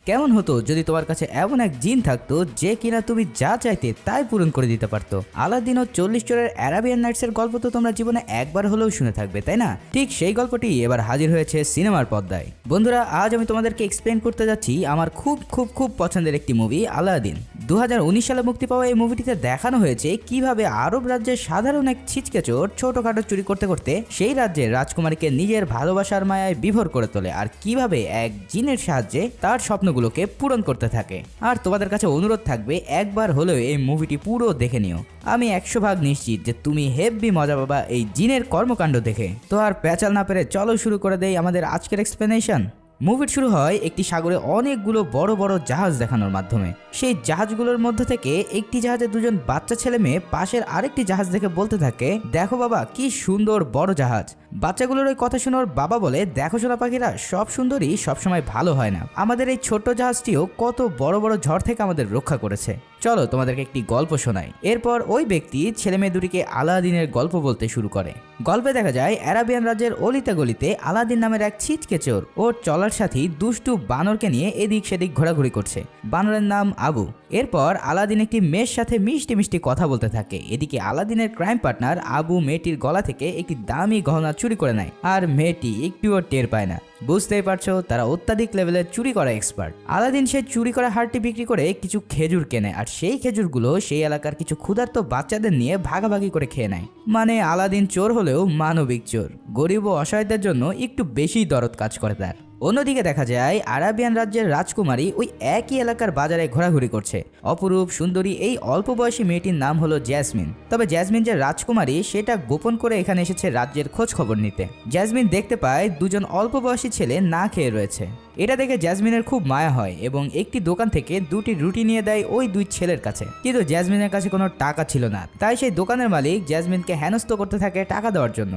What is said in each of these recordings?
কেমন হতো যদি তোমার কাছে এমন এক জিন থাকতো যে কিনা তুমি যা চাইতে তাই পূরণ করে দিতে পারতো। আলাদিন ও 40 চোরের অ্যারাবিয়ান নাইটসের গল্প তো তোমরা জীবনে একবার হলেও শুনে থাকবে, তাই না? ঠিক সেই গল্পটি এবার হাজির হয়েছে সিনেমার পর্দায়। বন্ধুরা, আজ আমি তোমাদেরকে এক্সপ্লেন করতে যাচ্ছি আমার খুব খুব খুব পছন্দের একটি মুভি আলাদিন। 2019 সালে মুক্তি পাওয়া এই মুভিটিতে দেখানো হয়েছে কিভাবে আরব রাজ্যের সাধারণ এক ছিচকে চোর ছোটখাটো চুরি করতে করতে সেই রাজ্যের রাজকুমারীকে নিজের ভালোবাসার মায়ায় বিভোর করে তোলে, আর কিভাবে এক জিনের সাহায্যে তার স্বপ্নগুলোকে পূরণ করতে থাকে। আর তোমাদের কাছে অনুরোধ থাকবে একবার হলেও এই মুভিটি পুরো দেখে নিও। আমি 100% নিশ্চিত যে তুমি হেভি মজা পাবা এই জিনের কর্মকাণ্ড দেখে। তো আর প্যাচাল না পেরে চলো শুরু করে দেই আমাদের আজকের এক্সপ্লেনেশন। মুভির শুরু হয় একটি সাগরে অনেকগুলো বড় বড় জাহাজ দেখানোর মাধ্যমে। সেই জাহাজগুলোর মধ্যে থেকে একটি জাহাজে দুজন বাচ্চা ছেলে মেয়ে পাশের আরেকটি জাহাজ দেখে বলতে থাকে, দেখো বাবা কি সুন্দর বড় জাহাজ। বাচ্চাগুলোর ওই কথা শুনে ওর বাবা বলে, দেখো সোনা পাখিরা, সব সুন্দরী সবসময় ভালো হয় না, আমাদের এই ছোট্ট জাহাজটিও কত বড় বড় ঝড় থেকে আমাদের রক্ষা করেছে, চলো তোমাদেরকে একটি গল্প শোনাই। এরপর ওই ব্যক্তি ছেলে মেয়ে দুটিকে আলাদিনের গল্প বলতে শুরু করে। গল্পে দেখা যায় অ্যারাবিয়ান রাজ্যের অলিতে গলিতে আলাদিন নামের এক ছিচকে চোর ওর চলার সাথী দুষ্টু বানরকে নিয়ে এদিক সেদিক ঘোরাঘুরি করছে। বানরের নাম আবু। এরপর আলাদিন একটি মেয়ের সাথে মিষ্টি মিষ্টি কথা বলতে থাকে। এদিকে আলাদিনের ক্রাইম পার্টনার আবু মেয়েটির গলা থেকে একটি দামি গহনা চুরি করে নেয়, আর মেয়েটি একটুও টের পায় না। বুঝতেই পারছো, তারা অত্যাধিক লেভেলের চুরি করা এক্সপার্ট। আলাদিন সেই চুরি করা হারটি বিক্রি করে কিছু খেজুর কেনে, আর সেই খেজুরগুলো সেই এলাকার কিছু ক্ষুধার্ত বাচ্চাদের নিয়ে ভাগাভাগি করে খেয়ে নেয়। মানে আলাদিন চোর হলেও মানবিক চোর, গরিব ও অসহায়দের জন্য একটু বেশি দরদ কাজ করে তার। অন্যদিকে দেখা যায় আরাবিয়ান রাজ্যের রাজকুমারী ওই একই এলাকার বাজারে ঘোরাঘুরি করছে। অপরূপ সুন্দরী এই অল্প বয়সী মেয়েটির নাম হলো জ্যাসমিন। তবে জ্যাসমিন যে রাজকুমারী সেটা গোপন করে এখানে এসেছে রাজ্যের খোঁজ খবর নিতে। জ্যাসমিন দেখতে পায় দুজন অল্প বয়সী ছেলে না খেয়ে রয়েছে। এটা দেখে জ্যাসমিনের খুব মায়া হয় এবং একটি দোকান থেকে দুটি রুটি নিয়ে দেয় ওই দুই ছেলের কাছে। কিন্তু জ্যাসমিনের কাছে কোনো টাকা ছিল না, তাই সেই দোকানের মালিক জ্যাসমিনকে হেনস্থ করতে থাকে টাকা দেওয়ার জন্য।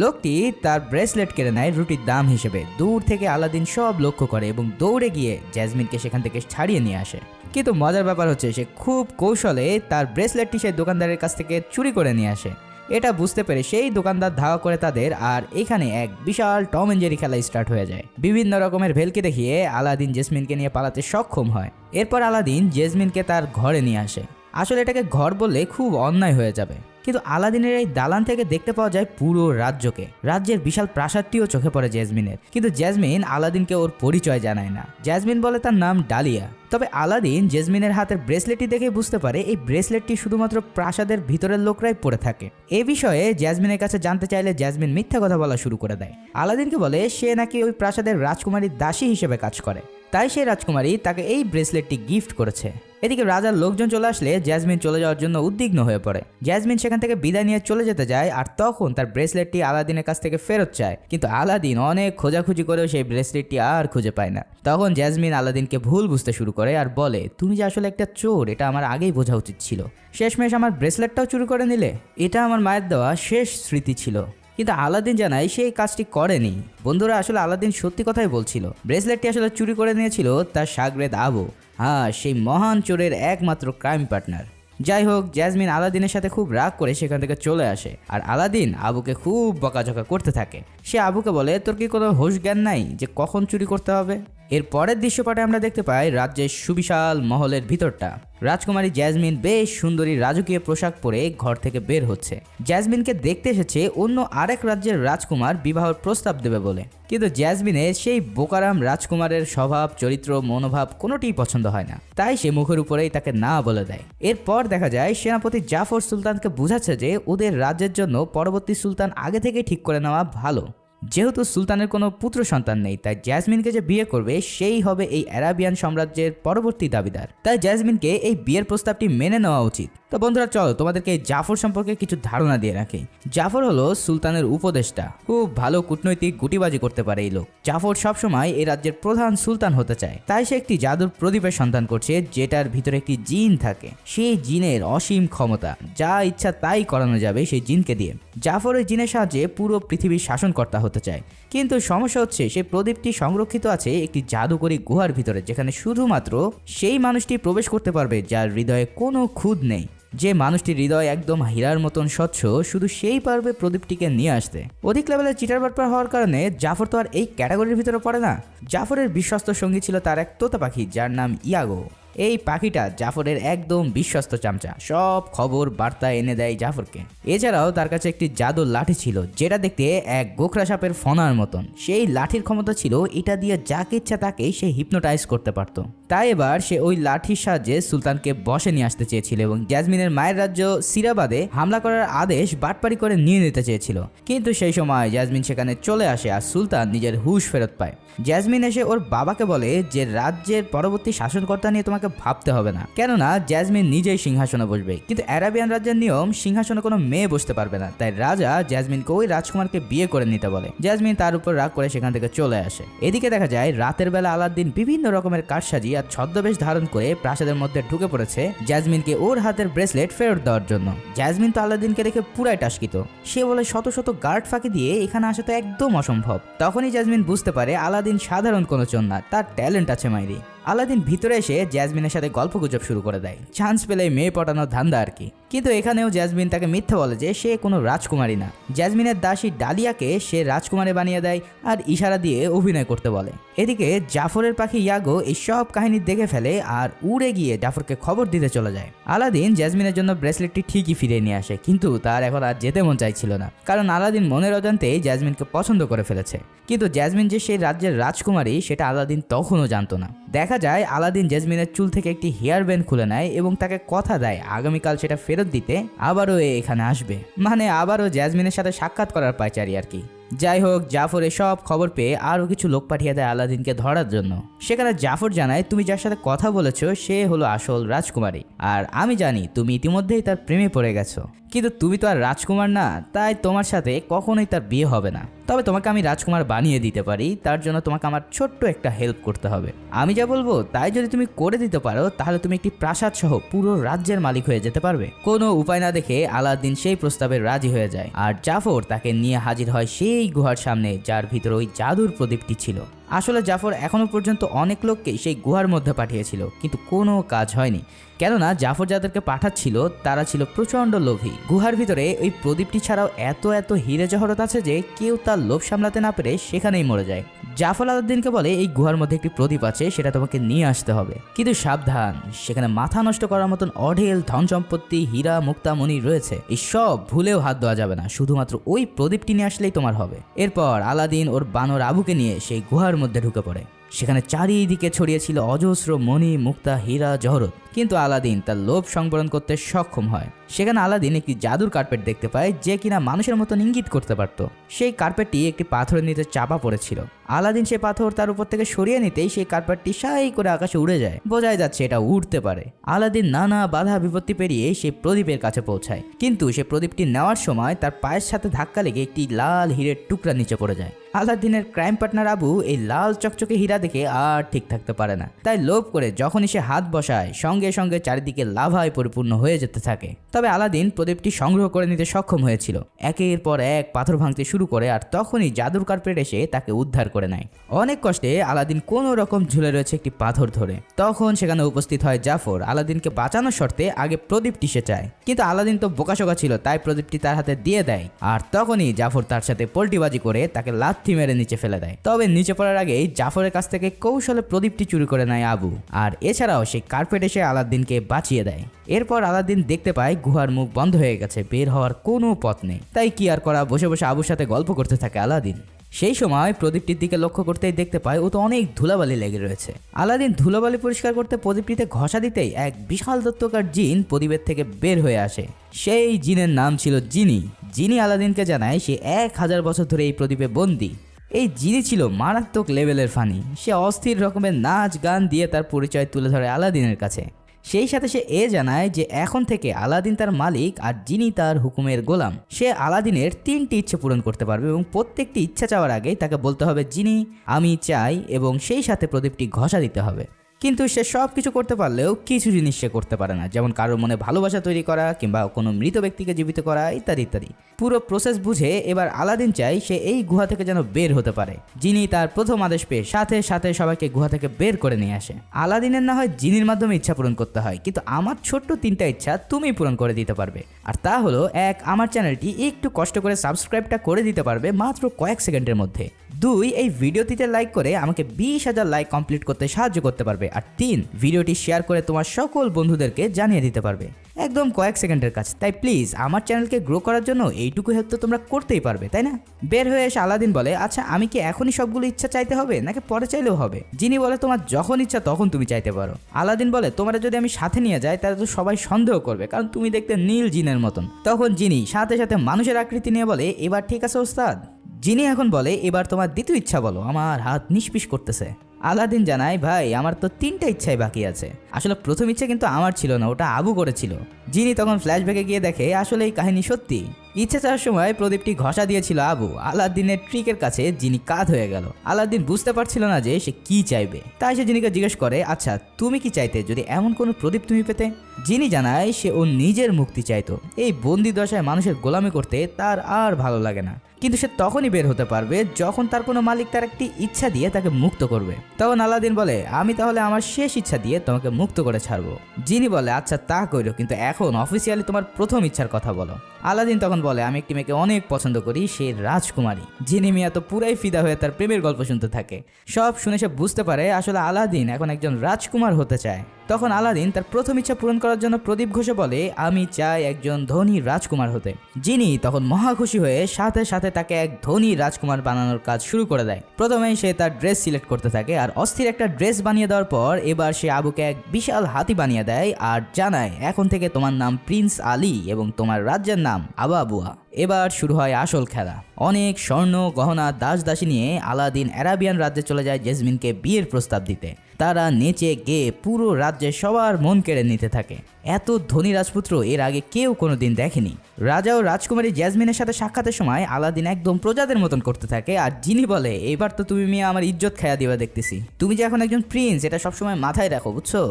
লোকটি তার ব্রেসলেট কেড়ে নেয় রুটির দাম হিসেবে। দূর থেকে আলাদিন সব লক্ষ্য করে এবং দৌড়ে গিয়ে জ্যাসমিনকে সেখান থেকে ছাড়িয়ে নিয়ে আসে। কিন্তু মজার ব্যাপার হচ্ছে সে খুব কৌশলে তার ব্রেসলেটটি সেই দোকানদারের কাছ থেকে চুরি করে নিয়ে আসে। এটা বুঝতে পেরে সেই দোকানদার ধাওয়া করে তাদের, আর এখানে এক বিশাল টম এন্ড জেরি খেলা স্টার্ট হয়ে যায়। বিভিন্ন রকমের ভেলকি দেখিয়ে আলাদিন জেসমিনকে নিয়ে পালাতে সক্ষম হয়। এরপর আলাদিন জেসমিনকে তার ঘরে নিয়ে আসে। আসলে এটাকে ঘর বললে খুব অন্যায় হয়ে যাবে, কিন্তু আলাদিনের এই দালান থেকে দেখতে পাওয়া যায় পুরো রাজ্যকে। রাজ্যের বিশাল প্রাসাদটিও চোখে পড়ে জ্যাসমিনের, কিন্তু জ্যাসমিন আলাদিনকে ওর পরিচয় জানায় না। জ্যাসমিন বলে তার নাম ডালিয়া। তবে আলাদিন জেসমিনের হাতের ব্রেসলেটটি দেখে বুঝতে পারে এই ব্রেসলেটটি শুধুমাত্র প্রাসাদের ভিতরের লোকরাই পরে থাকে। এ বিষয়ে জ্যাসমিনের কাছে জানতে চাইলে জ্যাসমিন মিথ্যা কথা বলা শুরু করে দেয়। আলাদিনকে বলে সে নাকি ওই প্রাসাদের রাজকুমারীর দাসী হিসেবে কাজ করে, তাই সেই রাজকুমারী তাকে এই ব্রেসলেটটি গিফট করেছে। এদিকে রাজার লোকজন চলে আসলে জ্যাসমিন চলে যাওয়ার জন্য উদ্বিগ্ন হয়ে পড়ে। জ্যাসমিন সেখান থেকে বিদায় নিয়ে চলে যেতে যায়, আর তখন তার ব্রেসলেটটি আলাদিনের কাছ থেকে ফেরত চায়। কিন্তু আলাদিন অনেক খোঁজাখুঁজি করেও সেই ব্রেসলেটটি আর খুঁজে পায় না। তখন জ্যাসমিন আলাদিনকে ভুল বুঝতে শুরু করে আর বলে, তুমি যে আসলে একটা চোর এটা আমার আগেই বোঝা উচিত ছিল। শেষমেশ আমার ব্রেসলেটটাও চুরি করে নিলে। এটা আমার মায়ের দেওয়া শেষ স্মৃতি ছিল। কিন্তু আলাদিন জানায় সেই কাজটি করেনি। বন্ধুরা, আসলে আলাদিন সত্যি কথাই বলছিল। ব্রেসলেটটি আসলে চুরি করে নিয়েছিল তার শাগরেদ আবু। হ্যাঁ, সেই মহান চোরের একমাত্র ক্রাইম পার্টনার। যাই হোক, জ্যাসমিন আলাদিনের সাথে খুব রাগ করে সেখান থেকে চলে আসে, আর আলাদিন আবুকে খুব বকাঝকা করতে থাকে। সে আবুকে বলে, তোর কি কোনো হোশ জ্ঞান নাই যে কখন চুরি করতে হবে? এর পরের দৃশ্যপটে আমরা দেখতে পাই রাজ্যের সুবিশাল মহলের ভিতরটা। রাজকুমারী জ্যাসমিন বেশ সুন্দরী রাজকীয় পোশাক পরে ঘর থেকে বের হচ্ছে। জ্যাসমিনকে দেখতে এসেছে অন্য আরেক রাজ্যের রাজকুমার বিবাহের প্রস্তাব দেবে বলে। কিন্তু জ্যাসমিনের সেই বোকারাম রাজকুমারের স্বভাব, চরিত্র, মনোভাব কোনোটিই পছন্দ হয় না, তাই সে মুখের উপরেই তাকে না বলে দেয়। এরপর দেখা যায় সেনাপতি জাফর সুলতানকে বোঝাচ্ছে যে ওদের রাজ্যের জন্য পরবর্তী সুলতান আগে থেকেই ঠিক করে নেওয়া ভালো। যেহেতু সুলতানের কোনো পুত্র সন্তান নেই, তাই জ্যাসমিনকে যে বিয়ে করবে সেই হবে এই অ্যারাবিয়ান সাম্রাজ্যের পরবর্তী দাবিদার। তাই জ্যাসমিনকে এই বিয়ের প্রস্তাবটি মেনে নেওয়া উচিত। তো বন্ধুরা, চলো তোমাদেরকে এই জাফর সম্পর্কে কিছু ধারণা দিয়ে রাখি। জাফর হলো সুলতানের উপদেষ্টা। খুব ভালো কূটনৈতিক গুটিবাজি করতে পারে এই লোক। জাফর সবসময় এই রাজ্যের প্রধান সুলতান হতে চায়, তাই সে একটি জাদুর প্রদীপের সন্ধান করছে যেটার ভিতরে একটি জিন থাকে। সেই জিনের অসীম ক্ষমতা, যা ইচ্ছা তাই করানো যাবে সেই জিনকে দিয়ে। জাফর ওই জিনের সাহায্যে পুরো পৃথিবীর শাসনকর্তা হতে চায়। কিন্তু সমস্যা হচ্ছে সেই প্রদীপটি সংরক্ষিত আছে একটি জাদুকরী গুহার ভিতরে, যেখানে শুধুমাত্র সেই মানুষটি প্রবেশ করতে পারবে যার হৃদয়ে কোনো খুঁত নেই। যে মানুষটির হৃদয় একদম হীরার মতন স্বচ্ছ শুধু সেই পারবে প্রদীপটিকে নিয়ে আসতে। অধিক লেভেলের চিটার বাটপার হওয়ার কারণে জাফর তো আর এই ক্যাটাগরির ভিতরে পড়ে না। জাফরের বিশ্বস্ত সঙ্গী ছিল তার এক তোতা পাখি যার নাম ইয়াগো। এই পাখিটা জাফরের একদম বিশ্বস্ত চামচা, সব খবর বার্তা এনে দেয় জাফরকে। এছাড়াও তার কাছে একটি জাদুর লাঠি ছিল যেটা দেখতে এক গোখরা সাপের ফনার মতন। সেই লাঠির ক্ষমতা ছিল এটা দিয়ে যাকে ইচ্ছা তাকে সে হিপনোটাইজ করতে পারত। তাই এবার সে ওই লাঠির সাহায্যে সুলতানকে বসে নিয়ে আসতে চেয়েছিল এবং জ্যাসমিনের মায়ের রাজ্য সিরাবাদে হামলা করার আদেশ বাটপারি করে নিয়ে নিতে চেয়েছিল। কিন্তু সেই সময় জ্যাসমিন সেখানে চলে আসে আর সুলতান নিজের হুঁশ ফেরত পায়। জ্যাসমিন এসে ওর বাবাকে বলে যে রাজ্যের পরবর্তী শাসনকর্তা নিয়ে তোমাকে ভাবতে হবে না, কেননা জ্যাসমিন নিজেই সিংহাসনে বসবে। কিন্তু অ্যারাবিয়ান রাজ্যের নিয়ম সিংহাসনে কোনো মেয়ে বসতে পারবে না, তাই রাজা জ্যাসমিনকে ওই রাজকুমারকে বিয়ে করে নিতে বলে। জ্যাসমিন তার উপর রাগ করে সেখান থেকে চলে আসে। এদিকে দেখা যায় রাতের বেলা আলাদিন বিভিন্ন রকমের কারসাজি আর ছদ্মবেশ ধারণ করে প্রাসাদের মধ্যে ঢুকে পড়েছে জ্যাসমিনকে ওর হাতের ব্রেসলেট ফেরত দেওয়ার জন্য। জ্যাসমিন তো আলাদিনকে দেখে পুরাই টাস্কিত। সে বলে শত শত গার্ড ফাঁকি দিয়ে এখানে আসা তো একদম অসম্ভব। তখনই জ্যাসমিন বুঝতে পারে আলাদিন সাধারণ কোনো চোর না, তার ট্যালেন্ট আছে মাইরি। আলাদিন ভিতরে এসে জ্যাসমিনের সাথে গল্পগুজব শুরু করে দেয়, চান্স পেলে মেয়ে পটানোর ধান্দা আর কি। কিন্তু এখানেও জ্যাসমিন তাকে মিথ্যা বলে যে সে কোনো রাজকুমারী না। জ্যাসমিনের দাসী ডালিয়াকে সে রাজকুমারী বানিয়ে দেয় আর ইশারা দিয়ে অভিনয় করতে বলে। এদিকে জাফরের পাখি ইয়াগো এই সব কাহিনী দেখে ফেলে আর উড়ে গিয়ে জাফরকে খবর দিতে চলে যায়। আলাদিন জ্যাসমিনের জন্য ব্রেসলেটটি ঠিকই ফিরিয়ে নিয়ে আসে, কিন্তু তার এখন আর যেতে মন চাইছিল না, কারণ আলাদিন মনের অজান্তেই জ্যাসমিনকে পছন্দ করে ফেলেছে। কিন্তু জ্যাসমিন যে সেই রাজ্যের রাজকুমারী সেটা আলাদিন তখনও জানতো না। দেখা যায় আলাদিন জ্যাসমিনের চুল থেকে একটি হেয়ার ব্যান্ড খুলে নেয় এবং তাকে কথা দেয় আগামীকাল সেটা ফেরত দিতে আবারও এখানে আসবে, মানে আবারও জ্যাসমিনের সাথে সাক্ষাৎ করার পায়চারি আর কি। যাই হোক, জাফর এসব খবর পেয়ে আরও কিছু লোক পাঠিয়ে দেয় আলাদিনকে ধরার জন্য। সেখানে জাফর জানায় তুমি যার সাথে কথা বলেছো সে হলো আসল রাজকুমারী, আর আমি জানি তুমি ইতিমধ্যেই তার প্রেমে পড়ে গেছো, কিন্তু তুমি তো আর রাজকুমার না, তাই তোমার সাথে কখনোই তার বিয়ে হবে না। তবে তোমাকে আমি রাজকুমার বানিয়ে দিতে পারি, তার জন্য তোমাকে আমার ছোট্ট একটা হেল্প করতে হবে। আমি যা বলবো তাই যদি তুমি করে দিতে পারো তাহলে তুমি একটি প্রাসাদ সহ পুরো রাজ্যের মালিক হয়ে যেতে পারবে। কোনো উপায় না দেখে আলাদিন সেই প্রস্তাবে রাজি হয়ে যায় আর জাফর তাকে নিয়ে হাজির হয় সেই গুহার সামনে যার ভিতরে ওই জাদুর প্রদীপটি ছিল। আসলে জাফর এখনো পর্যন্ত অনেক লোককে সেই গুহার মধ্যে পাঠিয়েছিল, কিন্তু কোনো কাজ হয়নি, কেননা জাফর যাদেরকে পাঠাচ্ছিল তারা ছিল প্রচণ্ড লোভী। গুহার ভিতরে ওই প্রদীপটি ছাড়াও এত এত হিরে জহরত আছে যে কেউ তার লোভ সামলাতে না পেরে সেখানেই মরে যায়। জাফর আলাদিনকে বলে এই গুহার মধ্যে একটি প্রদীপ আছে, সেটা তোমাকে নিয়ে আসতে হবে, কিন্তু সাবধান, সেখানে মাথা নষ্ট করার মতন অঢেল ধন সম্পত্তি হীরা মুক্তা মণি রয়েছে, এই সব ভুলেও হাত দেওয়া যাবে না, শুধুমাত্র ওই প্রদীপটি নিয়ে আসলেই তোমার হবে। এরপর আলাদিন ওর বানর আবুকে নিয়ে সেই গুহার মধ্যে ঢুকে পড়ে। সেখানে চারিদিকে ছড়িয়েছিল অজস্র মণি মুক্তা হীরা জহরত, কিন্তু আলাদিন তার লোভ সংবরণ করতে সক্ষম হয়। সেখানে আলাদিন একটি জাদুর কার্পেট দেখতে পায় যে কিনা মানুষের মতন ইঙ্গিত করতে পারত। সেই কার্পেটটি একটি পাথরের নিচে চাপা পড়েছিল। আলাদিন সেই পাথর তার উপর থেকে সরিয়ে নিতেই সেই কার্পেটটি সাই করে আকাশে উড়ে যায়, বোঝাই যাচ্ছে এটা উড়তে পারে। আলাদিন নানা বাধা বিপত্তি পেরিয়ে সেই প্রদীপের কাছে পৌঁছায়, কিন্তু সেই প্রদীপটি নেওয়ার সময় তার পায়ের সাথে ধাক্কা লেগে একটি লাল হীরের টুকরা নিচে পড়ে যায়। আলাদিনের ক্রাইম পার্টনার আবু এই লাল চকচকে হীরা দেখে আর ঠিক থাকতে পারে না, তাই লোভ করে যখনই সে হাত বসায় সঙ্গে সঙ্গে চারিদিকে লাভায় পরিপূর্ণ হয়ে যেতে থাকে। তবে আলাদিন প্রদীপটি সংগ্রহ করে নিতে সক্ষম হয়েছিল। একের পর এক পাথর ভাঙতে শুরু করে আর তখনই জাদুর কার্পেট এসে তাকে উদ্ধার করে নেয়। অনেক কষ্টে আলাদিন কোনো রকম ঝুলে রয়েছে একটি পাথর ধরে। তখন সেখানে উপস্থিত হয় জাফর। আলাদিনকে বাঁচানোর শর্তে আগে প্রদীপটি সে চায়, কিন্তু আলাদিন তো বোকাশোকা ছিল, তাই প্রদীপটি তার হাতে দিয়ে দেয়। আর তখনই জাফর তার সাথে পল্টিবাজি করে তাকে লাথি মেরে নিচে ফেলে দেয়। তবে নিচে পড়ার আগেই জাফরের কাছ থেকে কৌশলে প্রদীপটি চুরি করে নেয় আবু, আর এছাড়াও সেই কার্পেট এসে আলাদিনকে বাঁচিয়ে দেয়। এরপর আলাদিন দেখতে পায় গুহার মুখ বন্ধ হয়ে গেছে, বের হওয়ার কোনো পথ নেই। তাই কি আর করা, বসে বসে আবুর সাথে গল্প করতে থাকে আলাদিন। সেই সময় প্রদীপটির দিকে লক্ষ্য করতেই দেখতে পায় ও তো অনেক ধুলাবালি লেগে রয়েছে। আলাদিন ধুলাবালি পরিষ্কার করতে প্রদীপটিতে ঘষা দিতেই এক বিশাল দত্তকার জিন প্রদীপের থেকে বের হয়ে আসে। সেই জিনের নাম ছিল জিনি। জিনি আলাদিনকে জানায় সে 1000 বছর ধরে এই প্রদীপে বন্দী। এই জিনি ছিল মারাত্মক লেভেলের ফানি। সে অস্থির রকমের নাচ গান দিয়ে তার পরিচয় তুলে ধরে আলাদিনের কাছে। সেই সাথে সে জানায় যে এখন থেকে আলাদিন তার মালিক আর জিনি তার হুকুমের গোলাম। সে আলাদিনের 3টি ইচ্ছে পূরণ করতে পারবে এবং প্রত্যেকটি ইচ্ছা চাওয়ার আগেই তাকে বলতে হবে জিনি আমি চাই, এবং সেই সাথে প্রদীপটি ঘষা দিতে হবে। কিন্তু সে সব কিছু করতে পারলেও কিছু জিনিস সে করতে পারে না, যেমন কারোর মনে ভালোবাসা তৈরি করা কিংবা কোনো মৃত ব্যক্তিকে জীবিত করা ইত্যাদি ইত্যাদি। পুরো প্রসেস বুঝে এবার আলাদিন চাই সে এই গুহা থেকে যেন বের হতে পারে। জিনি তার প্রথম আদেশ পেয়ে সাথে সাথে সবাইকে গুহা থেকে বের করে নিয়ে আসে। আলাদিনের না হয় জিনির মাধ্যমে ইচ্ছা পূরণ করতে হয়, কিন্তু আমার ছোট্ট 3টা ইচ্ছা তুমি পূরণ করে দিতে পারবে। আর তা হলো, 1, আমার চ্যানেলটি একটু কষ্ট করে সাবস্ক্রাইবটা করে দিতে পারবে মাত্র কয়েক সেকেন্ডের মধ্যে। 2, এই ভিডিওটিতে লাইক করে আমাকে 20,000 লাইক কমপ্লিট করতে সাহায্য করতে পারবে। আর 3, ভিডিওটি শেয়ার করে তোমার সকল বন্ধুদেরকে জানিয়ে দিতে পারবে, একদম কয়েক সেকেন্ডের কাজ। তাই প্লিজ আমার চ্যানেলকে গ্রো করার জন্য এইটুকু হেল্প তো তোমরা করতেই পারবে, তাই না? বের হয়ে এসে আলাদিন বলে, আচ্ছা আমি কি এখনই সবগুলো ইচ্ছা চাইতে হবে নাকি পরে চাইলেও হবে? জিনি বলে, তোমার যখন ইচ্ছা তখন তুমি চাইতে পারো। আলাদিন বলে, তোমরা যদি আমি সাথে নিয়ে যাই তাহলে তো সবাই সন্দেহ করবে, কারণ তুমি দেখতে নীল জিনের মতন। তখন জিনি সাথে সাথে মানুষের আকৃতি নিয়ে বলে, এবার ঠিক আছে ওস্তাদ। জিনি এখন বলে, এবার তোমার দ্বিতীয় ইচ্ছা বলো, আমার হাত নিষ্পিস করতেছে। আলাদিন জানায়, ভাই আমার তো 3টা ইচ্ছাই বাকি আছে। আসলে প্রথম ইচ্ছা কিন্তু আমার ছিল না, ওটা আবু করেছিল। জিনি তখন ফ্ল্যাশব্যাকে গিয়ে দেখে আসলে এই কাহিনী সত্যি। ইচ্ছা চাওয়ার সময় প্রদীপটি ঘষা দিয়েছিল আবু। আলাদিনের ট্রিকের কাছে জিনি কাঁধ হয়ে গেল। আলাদিন বুঝতে পারছিল না যে সে কি চাইবে, তাই সে জিনিকে জিজ্ঞেস করে, আচ্ছা তুমি কি চাইতে যদি এমন কোনো প্রদীপ তুমি পেতে? জিনি জানায় সে ও নিজের মুক্তি চাইতো। এই বন্দি দশায় মানুষের গোলামি করতে তার আর ভালো লাগে না, কিন্তু সে তখনই বের হতে পারবে যখন তার কোনো মালিক তার একটি ইচ্ছা দিয়ে তাকে মুক্ত করবে। তখন আলাদিন বলে, আমি তাহলে আমার শেষ ইচ্ছা দিয়ে তোমাকে মুক্ত করে ছাড়বো। জিনি বলে, আচ্ছা তা কইরো, কিন্তু এখন অফিসিয়ালি তোমার প্রথম ইচ্ছার কথা বলো। আলাদিন তখন বলে, আমি একটি মেয়েকে অনেক পছন্দ করি, সে রাজকুমারী। জিনি মিয়া তো পুরাই ফিদা হয়ে তার প্রেমের গল্প শুনতে থাকে। সব শুনে সে বুঝতে পারে আসলে আলাদিন এখন একজন রাজকুমার হতে চায়। তখন আলাদিন তার প্রথম ইচ্ছা পূরণ করার জন্য প্রদীপ ঘষে বলে, আমি চাই একজন ধনী রাজকুমার হতে। জিনি তখন মহা খুশি হয়ে সাথে সাথে তাকে এক ধনী রাজকুমার বানানোর কাজ শুরু করে দেয়। প্রথমেই সে তার ড্রেস সিলেক্ট করতে থাকে, আর অস্থির একটা ড্রেস বানিয়ে দেওয়ার পর এবার সে আবুকে এক বিশাল হাতি বানিয়ে দেয় আর জানায়, এখন থেকে তোমার নাম প্রিন্স আলী এবং তোমার রাজ্যের নাম আবাবুয়া। এবার শুরু হয় আসল খেলা। অনেক স্বর্ণ গহনা দাস দাসী নিয়ে আলাদিন অ্যারাবিয়ান রাজ্যে চলে যায় জেসমিনকে বিয়ের প্রস্তাব দিতে। তারা নেচে গেয়ে পুরো রাজ্যে সবার মন কেড়ে নিতে থাকে। এত ধনী রাজপুত্র এর আগে কেউ কোনোদিন দেখেনি। রাজা ও রাজকুমারী জেসমিনের সাথে সাক্ষাতের সময় আলাদিন একদম প্রজাদের মতন করতে থাকে, আর জিনি বলে, এবার তো তুমি মিয়া আমার ইজ্জত খায়া দিবা দেখতেছি। তুমি যে এখন একজন প্রিন্স এটা সবসময় মাথায় রাখো, বুঝছো?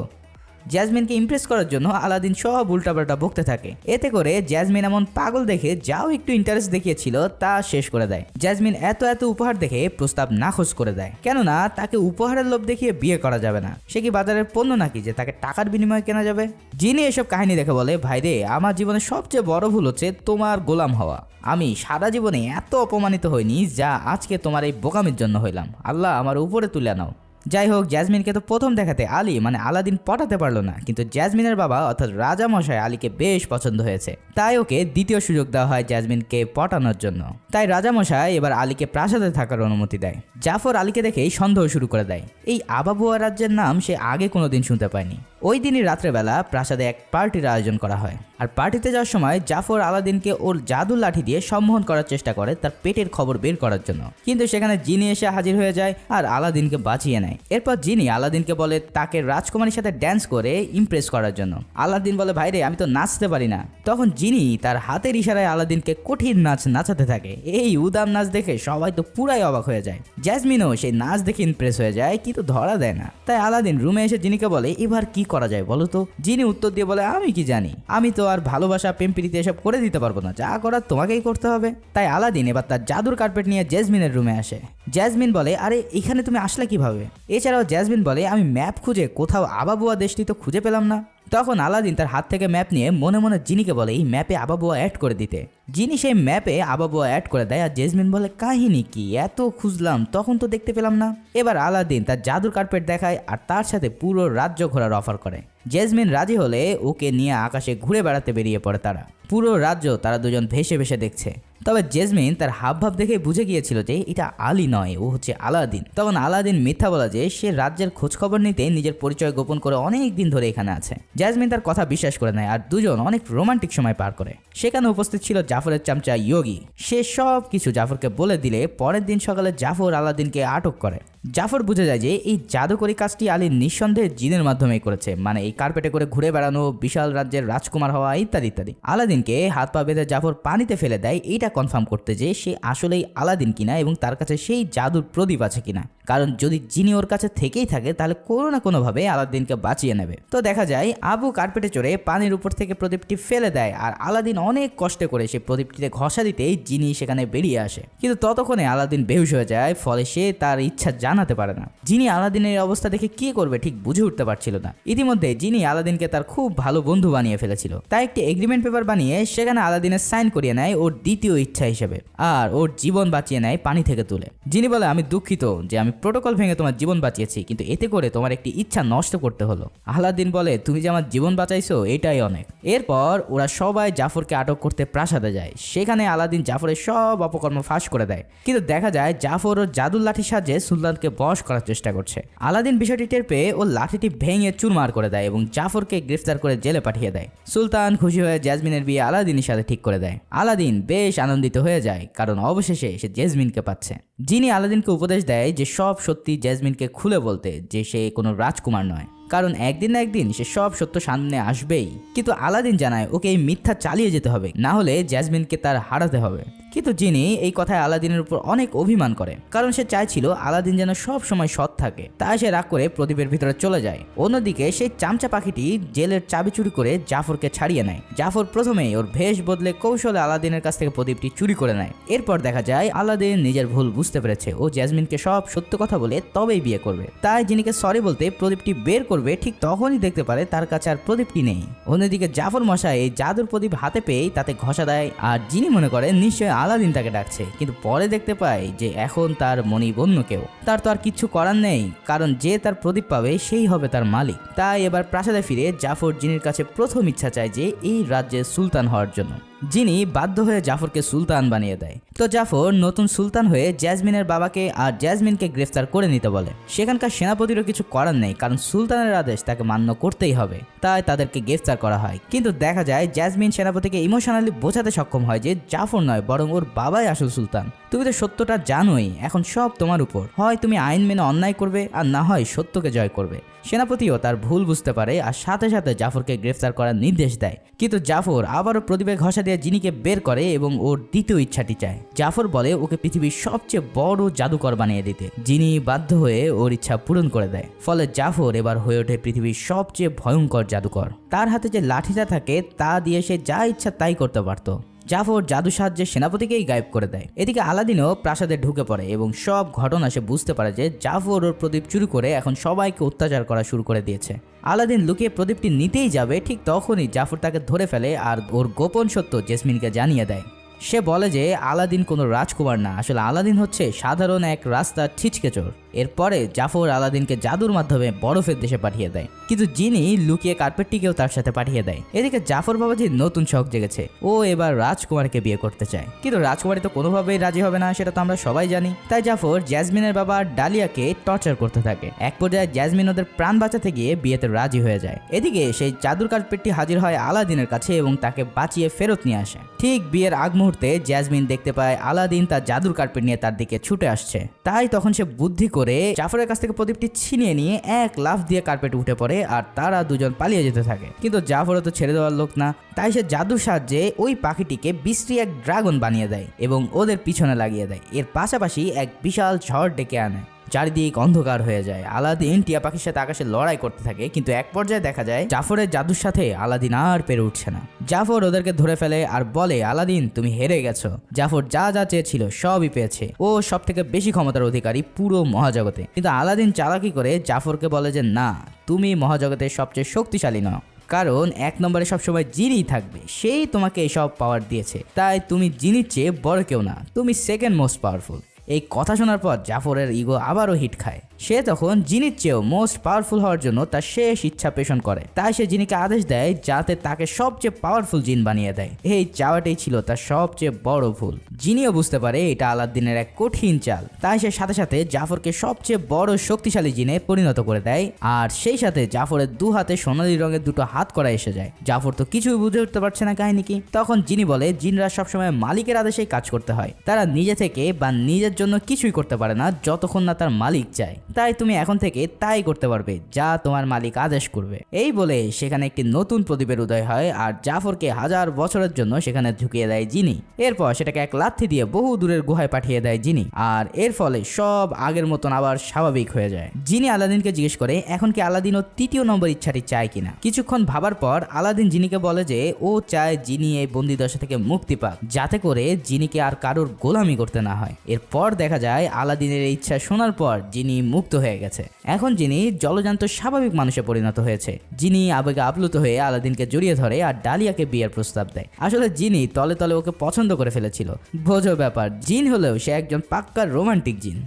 জ্যাসমিনকে ইমপ্রেস করার জন্য আলাদিন সব উল্টাপাল্টা বকতে থাকে। এতে করে জ্যাসমিন এমন পাগল দেখে যাও একটু ইন্টারেস্ট দেখিয়েছিল তা শেষ করে দেয়। জ্যাসমিন এত এত উপহার দেখে প্রস্তাব নাকচ করে দেয়, কেননা তাকে উপহারের লোভ দেখিয়ে বিয়ে করা যাবে না। সে কি বাজারের পণ্য নাকি যে তাকে টাকার বিনিময়ে কেনা যাবে? জিনি এসব কাহিনী দেখে বলে, ভাইরে আমার জীবনে সবচেয়ে বড় ভুল হচ্ছে তোমার গোলাম হওয়া। আমি সারা জীবনে এত অপমানিত হইনি যা আজকে তোমার এই বোকামির জন্য হইলাম। আল্লাহ আমার উপরে তুলে নাও। যাই হোক, জ্যাসমিনকে তো প্রথম দেখাতে আলী মানে আলাদিন পটাতে পারলো না, কিন্তু জ্যাসমিনের বাবা অর্থাৎ রাজা মশাই আলীকে বেশ পছন্দ হয়েছে, তাই ওকে দ্বিতীয় সুযোগ দেওয়া হয় জ্যাসমিনকে পটানোর জন্য। তাই রাজা মশাই এবার আলীকে প্রাসাদে থাকার অনুমতি দেয়। জাফর আলীকে দেখেই সন্দেহ শুরু করে দেয়। এই আবাবুয়া রাজ্যের নাম সে আগে কোনোদিন শুনতে পায়নি। ওই দিনই রাত্রেবেলা প্রাসাদে এক পার্টির আয়োজন করা হয়, আর পার্টিতে যাওয়ার সময় জাফর আলাদিনকে ওর জাদুর লাঠি দিয়ে সম্মোহন করার চেষ্টা করে তার পেটের খবর বের করার জন্য, কিন্তু সেখানে জিনি এসে হাজির হয়ে যায় আর আলাদিনকে বাঁচিয়ে নেয়। এরপর জিনি আলাদিনকে বলে তাকে রাজকুমারীর সাথে ড্যান্স করে ইমপ্রেস করার জন্য। আলাদিন বলে, ভাইরে আমি তো নাচতে পারি না। তখন জিনি তার হাতের ইশারায় আলাদিনকে কঠিন নাচ নাচাতে থাকে। এই উদাম নাচ দেখে সবাই তো পুরাই অবাক হয়ে যায়। জ্যাসমিনও সেই নাচ দেখে ইমপ্রেস হয়ে যায়, কিন্তু ধরা দেয় না। তাই আলাদিন রুমে এসে জিনিকে বলে, এবার কি করা যায় বলো তো? জিনি উত্তর দিয়ে বলে, আমি কি জানি, আমি তো আর ভালোবাসা প্রেম প্রীতি এসব করে দিতে পারবো না, যা করার তোমাকেই করতে হবে। তাই আলাদিন এবার তার জাদুর কার্পেট নিয়ে জ্যাসমিনের রুমে আসে। জ্যাসমিন বলে, আরে এখানে তুমি আসলে কিভাবে? এছাড়াও জ্যাসমিন বলে, আমি ম্যাপ খুঁজে কোথাও আবাবুয়া দেশটি তো খুঁজে পেলাম না। তখন আলাদিন তার হাত থেকে ম্যাপ নিয়ে মনে মনে জিনিকে বলে এই ম্যাপে আবাবুয়া অ্যাড করে দিতে। জিনি সেই ম্যাপে আবাবুয়া অ্যাড করে দেয়, আর জেসমিন বলে কাহিনী কি, এত খুঁজলাম তখন তো দেখতে পেলাম না। এবার আলাদিন তার জাদুর কার্পেট দেখায় আর তার সাথে পুরো রাজ্য ঘোরার অফার করে। জেসমিন রাজি হলে ওকে নিয়ে আকাশে ঘুরে বেড়াতে বেরিয়ে পড়ে তারা। পুরো রাজ্য তারা দুজন ভেসে ভেসে দেখছে। তবে জেসমিন তার হাবভাব দেখে বুঝে গিয়েছিল যে এটা আলী নয়, ও হচ্ছে আলাদিন। তখন আলাদিন মিথ্যা বলা যে সে রাজ্যের খোঁজখবর নিতে নিজের পরিচয় গোপন করে অনেক দিন ধরে এখানে আছে। জেসমিন তার কথা বিশ্বাস করে নেয় আর দুজন অনেক রোমান্টিক সময় পার করে। সেখানে উপস্থিত ছিল জাফরের চামচা ইয়োগি। সে সব কিছু জাফরকে বলে দিলে পরের দিন সকালে জাফর আলাদিনকে আটক করে। জাফর বুঝে যায় যে এই জাদুকরি কাজটি আলী নিঃসন্দেহে জিনের মাধ্যমেই করেছে, মানে এই কার্পেটে করে ঘুরে বেড়ানো, বিশাল রাজ্যের রাজকুমার হওয়া ইত্যাদি ইত্যাদি। আলাদিনকে হাত পা বেঁধে জাফর পানিতে ফেলে দেয় এইটা কনফার্ম করতে যে সে আসলেই আলাদিন কিনা এবং তার কাছে সেই জাদুর প্রদীপ আছে কিনা। কারণ যদি জিনি ওর কাছে থেকেই থাকে তাহলে কোনো না কোনোভাবে আলাদিনকে বাঁচিয়ে নেবে। তো দেখা যায় আবু কার্পেটে চড়ে পানির উপর থেকে প্রদীপটি ফেলে দেয় আর আলাদিন অনেক কষ্ট করে সেই প্রদীপটিতে ঘষা দিতেই জিনি সেখানে বেরিয়ে আসে, কিন্তু ততক্ষণে আলাদিন বেহুশ হয়ে যায়, ফলে সে তার ইচ্ছা জানাতে পারে না। জিনি আলাদিনের অবস্থা দেখে কি করবে ঠিক বুঝে উঠতে পারছিল না। ইতিমধ্যে জিনি আলাদিনকে তার খুব ভালো বন্ধু বানিয়ে ফেলেছিল, তাই একটি এগ্রিমেন্ট পেপার বানিয়ে সেখানে আলাদিনের সাইন করিয়ে নেয় ওর দ্বিতীয় ইচ্ছা হিসেবে, আর ওর জীবন বাঁচিয়ে নেয় পানি থেকে তুলে। জিনি বলে, আমি দুঃখিত যে আমি প্রোটোকল ভেঙে তোমার জীবন বাঁচিয়েছি, কিন্তু এতে করে তোমার একটি ইচ্ছা নষ্ট করতে হলো। আলাদিন বলে, তুমি যে আমার জীবন বাঁচাইছো এটাই অনেক। এরপর ওরা সবাই জাফরকে আটক করতে প্রাসাদে যায়। সেখানে আলাদিন জাফরের সব অপকর্ম ফাঁস করে দেয়, কিন্তু দেখা যায় জাফর ওর জাদুর লাঠির সাহায্যে সুলতানকে বশ করার চেষ্টা করছে। আলাদিন বিষয়টি টের পেয়ে ও লাঠিটি ভেঙে চুরমার করে দেয় এবং জাফরকে গ্রেফতার করে জেলে পাঠিয়ে দেয়। সুলতান খুশি হয়ে জেসমিনের বিয়ে আলাদিনের সাথে ঠিক করে দেয়। আলাদিন বেশ আনন্দিত হয়ে যায়, কারণ অবশেষে সে জেসমিনকে পাচ্ছে। জিনি আলাদিনকে উপদেশ দেয় যে সব সত্যি জেসমিনকে খুলে বলতে, যে সে কোনো রাজকুমার নয়, কারণ একদিন না একদিন সে সব সত্য সামনে আসবেই। কিন্তু আলাদিন জানায় ওকে এই মিথ্যা চালিয়ে যেতে হবে, না হলে জেসমিনকে তার হারাতে হবে। কিন্তু জিনি এই কথায় আলাদিনের উপর অনেক অভিমান করে, কারণ সে চাইছিল আলাদিন যেন সব সময় সৎ থাকে। তাই সে রাগ করে প্রদীপের ভিতরে চলে যায়। অন্যদিকে সেই চামচা পাখিটি জেলের চাবি চুরি করে জাফরকে ছাড়িয়ে নেয়। জাফর প্রথমেই ওর ভেষ বদলে কৌশলে আলাদিনের কাছ থেকে প্রদীপটি চুরি করে নেয়। এরপর দেখা যায় আলাদিন নিজের ভুল বুঝতে পেরেছে, ও জেসমিনকে সব সত্য কথা বলে তবেই বিয়ে করবে। তাই জিনিকে সরি বলতে প্রদীপটি বের করবে, ঠিক তখনই দেখতে পারে তার কাছে আর প্রদীপটি নেই। অন্যদিকে জাফর মশাই এই জাদুর প্রদীপ হাতে পেয়েই তাতে ঘষা দেয়, আর জিনি মনে করে নিশ্চয়ই আলাদিন তাকে ডাকছে, কিন্তু পরে দেখতে পায় যে এখন তার মনিব অন্য কেউ। তার তো আর কিচ্ছু করার নেই, কারণ যে তার প্রদীপ পাবে সেই হবে তার মালিক। তাই এবার প্রাসাদে ফিরে জাফর জিনির কাছে প্রথম ইচ্ছা চায় যে এই রাজ্যের সুলতান হওয়ার জন্য। জিনি বাধ্য হয়ে জাফরকে সুলতান বানিয়ে দেয়। তো জাফর নতুন সুলতান হয়ে জেসমিনের বাবাকে আর জেসমিনকে গ্রেফতার করে নিতে বলে। সেখানকার সেনাপতিরও কিছু করার নেই, কারণ সুলতানের আদেশ তাকে মান্য করতেই হবে, তাই তাদেরকে গ্রেফতার করা হয়। কিন্তু দেখা যায় জেসমিন সেনাপতিকে ইমোশনালি বোঝাতে সক্ষম হয় যে জাফর নয়, বরং ওর বাবাই আসল সুলতান। তুমি তো সত্যটা জানোই, এখন সব তোমার উপর, হয় তুমি আইন মেনে অন্যায় করবে আর না হয় সত্যকে জয় করবে। সেনাপতিও তার ভুল বুঝতে পারে আর সাথে সাথে জাফরকে গ্রেফতার করার নির্দেশ দেয়। কিন্তু জাফর আবারও প্রদীপে ঘষা দিয়ে জিনিকে বের করে এবং ওর দ্বিতীয় ইচ্ছাটি চায়। জাফর বলে ওকে পৃথিবীর সবচেয়ে বড় জাদুকর বানিয়ে দিতে। জিনি বাধ্য হয়ে ওর ইচ্ছা পূরণ করে দেয়। ফলে জাফর এবার হয়ে ওঠে পৃথিবীর সবচেয়ে ভয়ঙ্কর জাদুকর। তার হাতে যে লাঠিটা থাকে তা দিয়ে সে যা ইচ্ছা তাই করতে পারত। জাফর জাদু সাহায্যে সেনাপতিকেই গায়েব করে দেয়। এদিকে আলাদিনও প্রাসাদে ঢুকে পড়ে এবং সব ঘটনা সে বুঝতে পারে যে জাফর ওর প্রদীপ চুরি করে এখন সবাইকে অত্যাচার করা শুরু করে দিয়েছে। আলাদিন লুকিয়ে প্রদীপটি নিতেই যাবে, ঠিক তখনই জাফর তাকে ধরে ফেলে আর ওর গোপন সত্য জেসমিনকে জানিয়ে দেয়। সে বলে যে আলাদিন কোনো রাজকুমার না, আসলে আলাদিন হচ্ছে সাধারণ এক রাস্তার ছিচকে চোর। এরপরে জাফর আলাদিনকে জাদুর মাধ্যমে বরফের দেশে পাঠিয়ে দেয়, কিন্তু জিনি লুকিয়ে কার্পেটটিকেও তার সাথে পাঠিয়ে দেয়। এদিকে জাফর বাবাজির নতুন শখ জেগেছে, ও এবার রাজকুমারকে বিয়ে করতে চায়, কিন্তু রাজকুমারী তো কোনোভাবেই রাজি হবে না, সেটা তো আমরা সবাই জানি। তাই জাফর জেসমিনের বাবা ডালিয়াকে টর্চার করতে থাকে। এক পর্যায়ে জেসমিন ওদের প্রাণ বাঁচাতে গিয়ে বিয়েতে রাজি হয়ে যায়। এদিকে সেই জাদুর কার্পেটটি হাজির হয় আলাদিনের কাছে এবং তাকে বাঁচিয়ে ফেরত নিয়ে আসে। ঠিক বিয়ের আগ মুহূর্তে জেসমিন দেখতে পায় আলাদিন তার জাদুর কার্পেট নিয়ে তার দিকে ছুটে আসছে। তাই তখন সে বুদ্ধি করে জাফরের কাছ থেকে প্রদীপটি ছিনিয়ে নিয়ে এক লাফ দিয়ে কার্পেট উঠে পড়ে আর তারা দুজন পালিয়ে যেতে থাকে। কিন্তু জাফরও তো ছেড়ে দেওয়ার লোক না, তাই সে জাদুর সাহায্যে ওই পাখিটিকে বিশ্রী এক ড্রাগন বানিয়ে দেয় এবং ওদের পিছনে লাগিয়ে দেয়। এর পাশাপাশি এক বিশাল ঝড় ডেকে আনে, চারিদিক অন্ধকার হয়ে যায়। আলাদিন টিয়া পাখির সাথে আকাশে লড়াই করতে থাকে, কিন্তু এক পর্যায়ে দেখা যায় জাফরের জাদুর সাথে আলাদিন আর পেরে উঠছে না। জাফর ওদেরকে ধরে ফেলে আর বলে, আলাদিন তুমি হেরে গেছো। জাফর যা যা চেয়েছিল সবই পেয়েছে, ও সব থেকে বেশি ক্ষমতার অধিকারী পুরো মহাজগতে। কিন্তু আলাদিন চালাকি করে জাফরকে বলে যে না, তুমি মহাজগতের সবচেয়ে শক্তিশালী নও, কারণ এক নম্বরে সবসময় জিনিই থাকবে, সেই তোমাকে এসব পাওয়ার দিয়েছে, তাই তুমি জিনির চেয়ে বড় কেউ না, তুমি সেকেন্ড মোস্ট পাওয়ারফুল। এই কথা শোনার পর জাফরের ইগো আবারও হিট খায়। সে তখন জিনির চেয়েও মোস্ট পাওয়ারফুল হওয়ার জন্য তার শেষ ইচ্ছা পেষণ করে। তাই সে জিনিকে আদেশ দেয় যাতে তাকে সবচেয়ে পাওয়ারফুল জিন বানিয়ে দেয়। এই চাওয়াটাই ছিল তার সবচেয়ে বড় ভুল। জিনিও বুঝতে পারে এটা আলাদিনের এক কঠিন চাল, তাই সে সাথে সাথে জাফরকে সবচেয়ে বড় শক্তিশালী জিনে পরিণত করে দেয়। আর সেই সাথে জাফরের দু হাতে সোনালী রঙের দুটো হাত করা এসে যায়। জাফর তো কিছুই বুঝে উঠতে পারছে না কাহিনী কি। তখন জিনি বলে জিনরা সবসময় মালিকের আদেশেই কাজ করতে হয়, তারা নিজে থেকে বা নিজের জন্য কিছুই করতে পারে না যতক্ষণ না তার মালিক চায়। তাই তুমি এখন থেকে তাই করতে পারবে যা তোমার মালিক আদেশ করবে। এই বলে সেখানে একটি নতুন প্রদীপের উদয় হয় আর জাফরকে 1000 বছরের জন্য সেখানে ঢুকিয়ে দেয় জিনি। এরপর সেটাকে এক লাথি দিয়ে বহু দূরের গুহায় পাঠিয়ে দেয় জিনি, আর এর ফলে সব আগের মতন আবার স্বাভাবিক হয়ে যায়। জিনি আলাদিনকে জিজ্ঞেস করে এখন কি আলাদিনও 3য় নম্বর ইচ্ছাটি চায় কিনা। কিছুক্ষণ ভাবার পর আলাদিন জিনিকে বলে যে ও চায় জিনি এই বন্দিদশা থেকে মুক্তি পাক, যাতে করে জিনিকে আর কারোর গোলামি করতে না হয়। এরপর দেখা যায় আলাদিনের এই ইচ্ছা শোনার পর জিনি মুক্ত হয়ে গেছে। এখন জিনি জলজান্ত স্বাভাবিক মানুষে পরিণত হয়েছে। জিনি আবেগে আপ্লুত হয়ে আলাদিনকে জড়িয়ে ধরে আর ডালিয়াকে বিয়ের প্রস্তাব দেয়। আসলে জিনি তলে তলে ওকে পছন্দ করে ফেলেছিল। বোঝো ব্যাপার, জিন হলেও সে একজন পাক্কা রোমান্টিক জিন।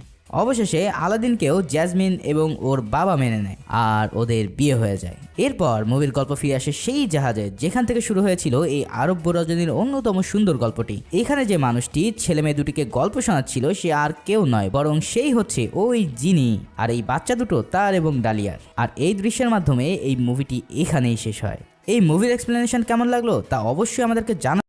অবশেষে আলাদিনকেও জ্যাসমিন এবং ওর বাবা মেনে নেয় আর ওদের বিয়ে হয়ে যায়। এরপর মুভির গল্প ফিরে আসে সেই জাহাজে যেখান থেকে শুরু হয়েছিল এই আরব্য রজনীর অন্যতম সুন্দর গল্পটি। এখানে যে মানুষটি ছেলে মেয়ে দুটিকে গল্প শোনাচ্ছিল সে আর কেউ নয়, বরং সেই হচ্ছে ওই জিনি, আর এই বাচ্চা দুটো তার এবং ডালিয়ার। আর এই দৃশ্যের মাধ্যমে এই মুভিটি এখানেই শেষ হয়। এই মুভির এক্সপ্লেনেশন কেমন লাগলো তা অবশ্যই আমাদেরকে জানাতে